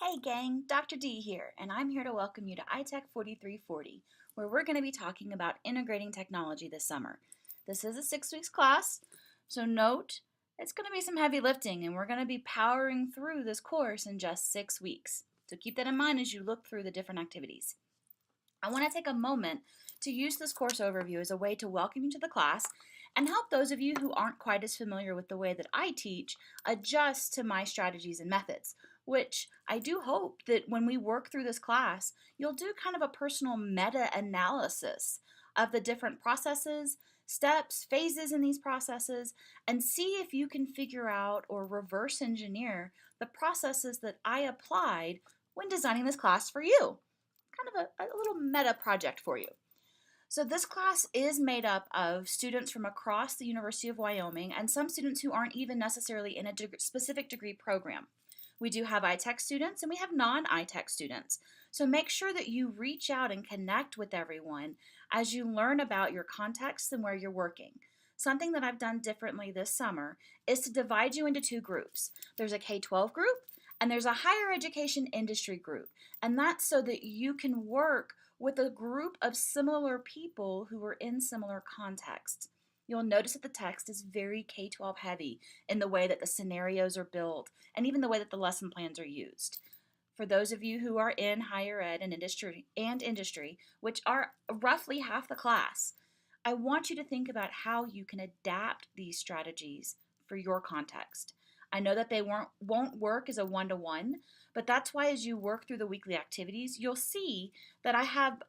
Hey gang, Dr. D here, and I'm here to welcome you to ITEC 4340, where we're going to be talking about integrating technology this summer. This is a 6 weeks class, so note it's going to be some heavy lifting, and we're going to be powering through this course in just 6 weeks. So keep that in mind as you look through the different activities. I want to take a moment to use this course overview as a way to welcome you to the class and help those of you who aren't quite as familiar with the way that I teach adjust to my strategies and methods, which I do hope that when we work through this class, you'll do kind of a personal meta-analysis of the different processes, steps, phases in these processes, and see if you can figure out or reverse engineer the processes that I applied when designing this class for you. Kind of a little meta project for you. So this class is made up of students from across the University of Wyoming and some students who aren't even necessarily in a specific degree program. We do have ITEC students and we have non-ITEC students. So make sure that you reach out and connect with everyone as you learn about your context and where you're working. Something that I've done differently this summer is to divide you into two groups. There's a K-12 group and there's a higher education industry group. And that's so that you can work with a group of similar people who are in similar contexts. You'll notice that the text is very K-12 heavy in the way that the scenarios are built and even the way that the lesson plans are used. For those of you who are in higher ed and industry, which are roughly half the class, I want you to think about how you can adapt these strategies for your context. I know that they won't work as a one-to-one, but that's why as you work through the weekly activities, you'll see that I have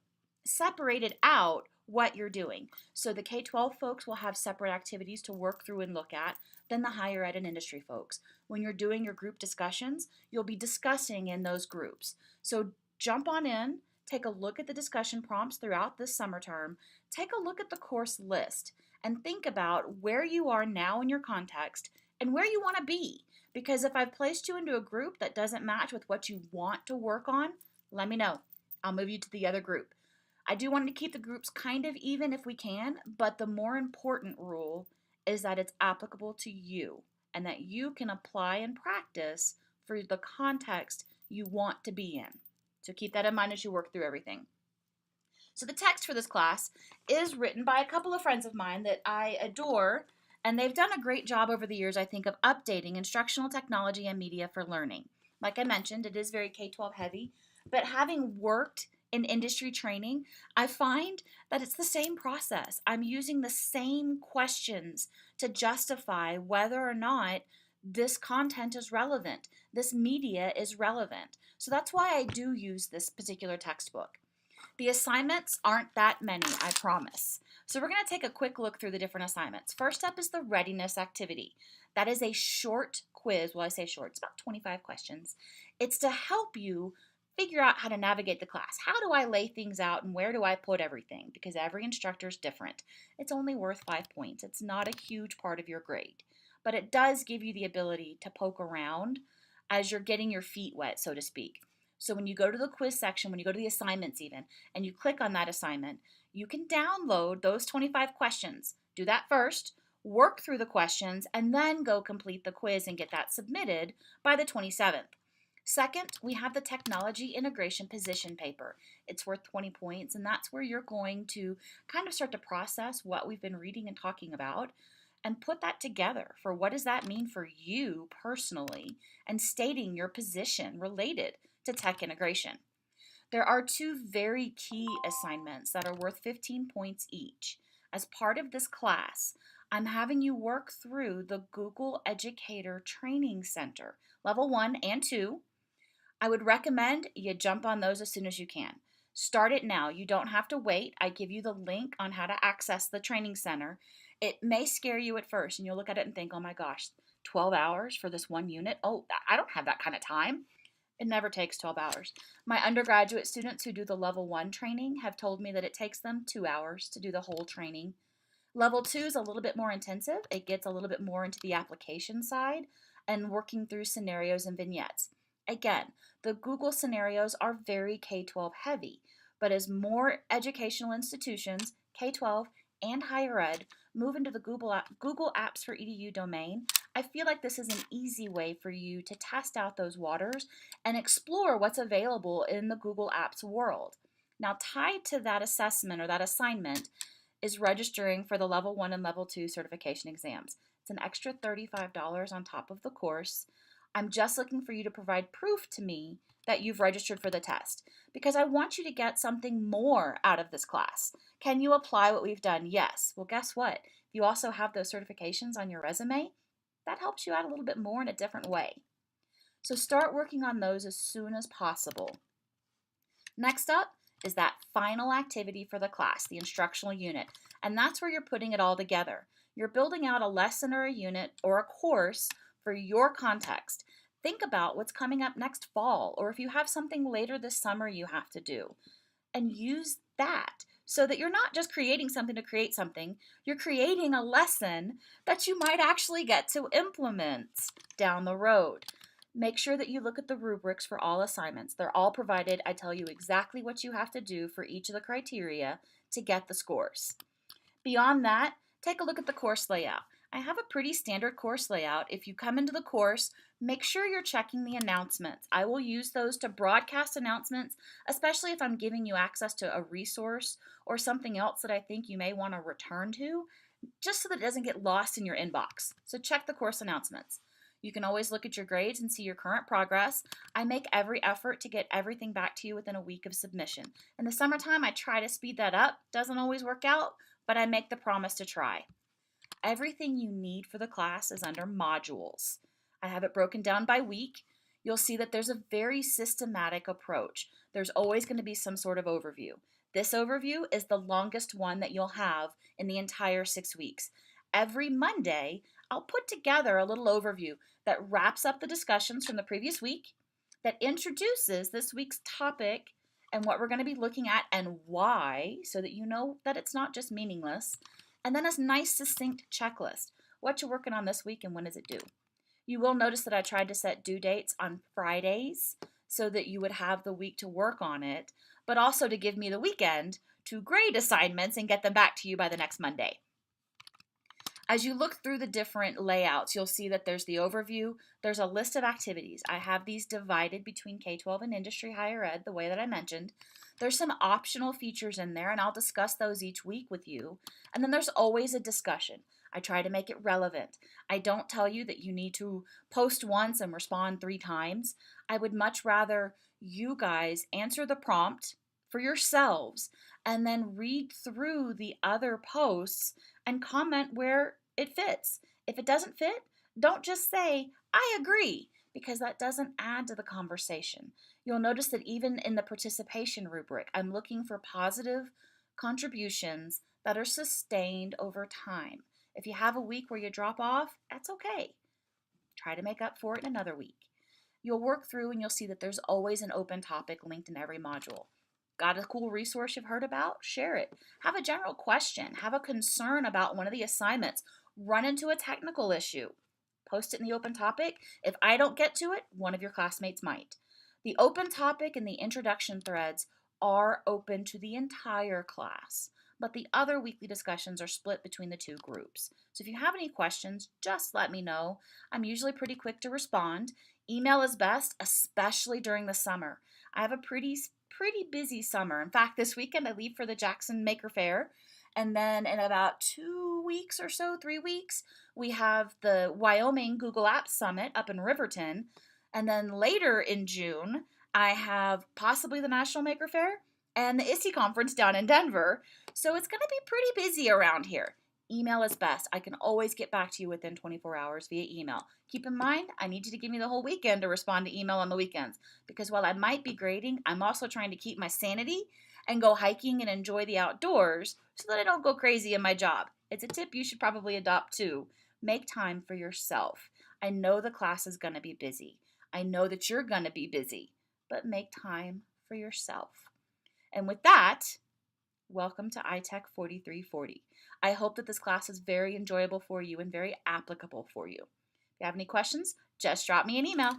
separated out what you're doing. So the K-12 folks will have separate activities to work through and look at than the higher ed and industry folks. When you're doing your group discussions, you'll be discussing in those groups. So jump on in, take a look at the discussion prompts throughout this summer term, take a look at the course list, and think about where you are now in your context and where you want to be. Because if I've placed you into a group that doesn't match with what you want to work on, let me know. I'll move you to the other group. I do want to keep the groups kind of even if we can, but the more important rule is that it's applicable to you and that you can apply and practice for the context you want to be in. So keep that in mind as you work through everything. So the text for this class is written by a couple of friends of mine that I adore, and they've done a great job over the years, I think, of updating instructional technology and media for learning. Like I mentioned, it is very K-12 heavy, but having worked in industry training, I find that it's the same process. I'm using the same questions to justify whether or not this content is relevant, this media is relevant. So that's why I do use this particular textbook. The assignments aren't that many, I promise. So we're going to take a quick look through the different assignments. First up is the readiness activity. That is a short quiz. Well, I say short, it's about 25 questions. It's to help you figure out how to navigate the class. How do I lay things out and where do I put everything? Because every instructor is different. It's only worth 5 points. It's not a huge part of your grade, but it does give you the ability to poke around as you're getting your feet wet, so to speak. So when you go to the quiz section, when you go to the assignments even, and you click on that assignment, you can download those 25 questions. Do that first, work through the questions, and then go complete the quiz and get that submitted by the 27th. Second, we have the technology integration position paper. It's worth 20 points, and that's where you're going to kind of start to process what we've been reading and talking about and put that together for what does that mean for you personally and stating your position related to tech integration. There are two very key assignments that are worth 15 points each. As part of this class, I'm having you work through the Google Educator Training Center, level 1 and 2. I would recommend you jump on those as soon as you can. Start it now. You don't have to wait. I give you the link on how to access the training center. It may scare you at first and you'll look at it and think, oh my gosh, 12 hours for this one unit? Oh, I don't have that kind of time. It never takes 12 hours. My undergraduate students who do the level 1 training have told me that it takes them 2 hours to do the whole training. Level 2 is a little bit more intensive. It gets a little bit more into the application side and working through scenarios and vignettes. Again, the Google scenarios are very K-12 heavy, but as more educational institutions, K-12 and higher ed, move into the Google Apps for EDU domain, I feel like this is an easy way for you to test out those waters and explore what's available in the Google Apps world. Now, tied to that assessment or that assignment is registering for the Level 1 and Level 2 certification exams. It's an extra $35 on top of the course. I'm just looking for you to provide proof to me that you've registered for the test because I want you to get something more out of this class. Can you apply what we've done? Yes. Well, guess what? If you also have those certifications on your resume, that helps you out a little bit more in a different way. So start working on those as soon as possible. Next up is that final activity for the class, the instructional unit, and that's where you're putting it all together. You're building out a lesson or a unit or a course for your context. Think about what's coming up next fall, or if you have something later this summer you have to do, and use that so that you're not just creating something to create something, you're creating a lesson that you might actually get to implement down the road. Make sure that you look at the rubrics for all assignments. They're all provided. I tell you exactly what you have to do for each of the criteria to get the scores. Beyond that, take a look at the course layout. I have a pretty standard course layout. If you come into the course, make sure you're checking the announcements. I will use those to broadcast announcements, especially if I'm giving you access to a resource or something else that I think you may want to return to, just so that it doesn't get lost in your inbox. So check the course announcements. You can always look at your grades and see your current progress. I make every effort to get everything back to you within a week of submission. In the summertime, I try to speed that up. Doesn't always work out, but I make the promise to try. Everything you need for the class is under modules. I have it broken down by week. You'll see that there's a very systematic approach. There's always going to be some sort of overview. This overview is the longest one that you'll have in the entire 6 weeks. Every Monday, I'll put together a little overview that wraps up the discussions from the previous week, that introduces this week's topic and what we're going to be looking at and why, so that you know that it's not just meaningless, and then a nice succinct checklist. What you're working on this week and when is it due? You will notice that I tried to set due dates on Fridays so that you would have the week to work on it, but also to give me the weekend to grade assignments and get them back to you by the next Monday. As you look through the different layouts, you'll see that there's the overview, there's a list of activities. I have these divided between K-12 and industry higher ed, the way that I mentioned. There's some optional features in there, and I'll discuss those each week with you. And then there's always a discussion. I try to make it relevant. I don't tell you that you need to post once and respond 3 times. I would much rather you guys answer the prompt for yourselves and then read through the other posts and comment where it fits. If it doesn't fit, don't just say, I agree, because that doesn't add to the conversation. You'll notice that even in the participation rubric, I'm looking for positive contributions that are sustained over time. If you have a week where you drop off, that's okay. Try to make up for it in another week. You'll work through and you'll see that there's always an open topic linked in every module. Got a cool resource you've heard about? Share it. Have a general question. Have a concern about one of the assignments. Run into a technical issue. Post it in the open topic. If I don't get to it, one of your classmates might. The open topic and the introduction threads are open to the entire class, but the other weekly discussions are split between the 2 groups. So if you have any questions, just let me know. I'm usually pretty quick to respond. Email is best, especially during the summer. I have a pretty busy summer. In fact, this weekend I leave for the Jackson Maker Fair, and then in about 2 weeks or so, 3 weeks, we have the Wyoming Google Apps Summit up in Riverton, and then later in June, I have possibly the National Maker Fair and the ITEC conference down in Denver, so it's going to be pretty busy around here. Email is best. I can always get back to you within 24 hours via email. Keep in mind, I need you to give me the whole weekend to respond to email on the weekends, because while I might be grading, I'm also trying to keep my sanity and go hiking and enjoy the outdoors so that I don't go crazy in my job. It's a tip you should probably adopt too. Make time for yourself. I know the class is going to be busy. I know that you're going to be busy, but make time for yourself. And with that, welcome to ITEC 4340. I hope that this class is very enjoyable for you and very applicable for you. If you have any questions, just drop me an email.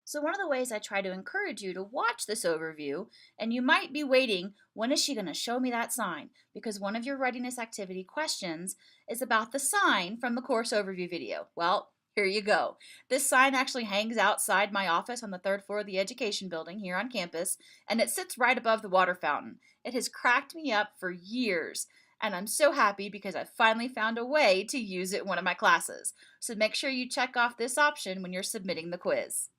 So one of the ways I try to encourage you to watch this overview, and you might be waiting, when is she going to show me that sign? Because one of your readiness activity questions is about the sign from the course overview video. Well, here you go. This sign actually hangs outside my office on the third floor of the education building here on campus, and it sits right above the water fountain. It has cracked me up for years, and I'm so happy because I finally found a way to use it in one of my classes. So make sure you check off this option when you're submitting the quiz.